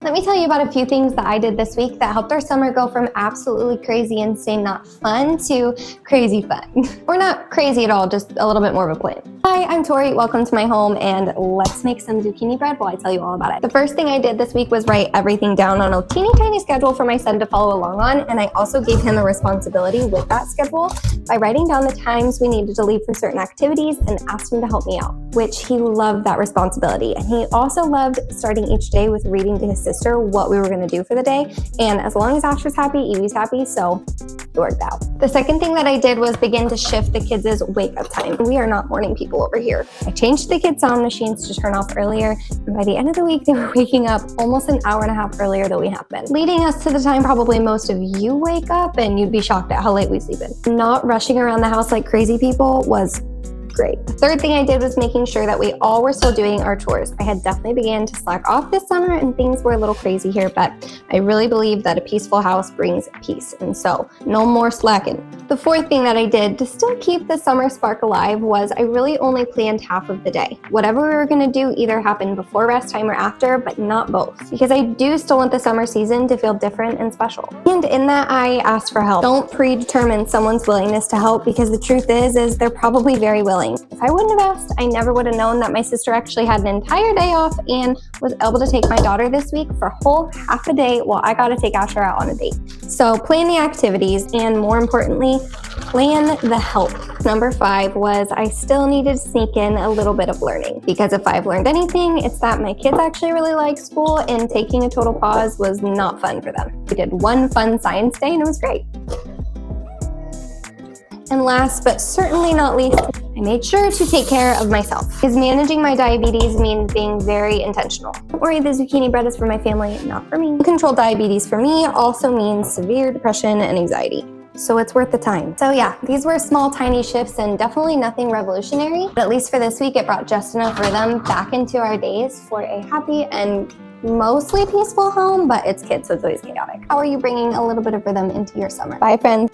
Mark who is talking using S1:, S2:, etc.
S1: Let me tell you about a few things that I did this week that helped our summer go from absolutely crazy, insane, not fun to crazy fun. Or not crazy at all, just a little bit more of a plan. Hi, I'm Tori. Welcome to my home, and let's make some zucchini bread while I tell you all about it. The first thing I did this week was write everything down on a teeny tiny schedule for my son to follow along on, and I also gave him a responsibility with that schedule by writing down the times we needed to leave for certain activities and asked him to help me out, which he loved that responsibility. And he also loved starting each day with reading to his sister what we were going to do for the day, and as long as Asher's happy, Evie's happy, so it worked out. The second thing that I did was begin to shift the kids' wake-up time. We are not morning people over here. I changed the kids' sound machines to turn off earlier, and by the end of the week, they were waking up almost an hour and a half earlier than we have been, leading us to the time probably most of you wake up, and you'd be shocked at how late we sleep in. Not rushing around the house like crazy people was great. The third thing I did was making sure that we all were still doing our chores. I had definitely began to slack off this summer and things were a little crazy here, but I really believe that a peaceful house brings peace, and so no more slacking. The fourth thing that I did to still keep the summer spark alive was I really only planned half of the day. Whatever we were going to do either happened before rest time or after, but not both, because I do still want the summer season to feel different and special. And in that, I asked for help. Don't predetermine someone's willingness to help, because the truth is they're probably very willing. If I wouldn't have asked, I never would have known that my sister actually had an entire day off and was able to take my daughter this week for a whole half a day while I got to take Asher out on a date. So plan the activities, and more importantly, plan the help. Number 5 was I still needed to sneak in a little bit of learning, because if I've learned anything, it's that my kids actually really like school, and taking a total pause was not fun for them. We did one fun science day and it was great. And last but certainly not least, I made sure to take care of myself, because managing my diabetes means being very intentional. Don't worry, the zucchini bread is for my family, not for me. Controlled diabetes for me also means severe depression and anxiety, so it's worth the time. So yeah, these were small, tiny shifts and definitely nothing revolutionary, but at least for this week, it brought just enough rhythm back into our days for a happy and mostly peaceful home, but it's kids, so it's always chaotic. How are you bringing a little bit of rhythm into your summer? Bye, friends.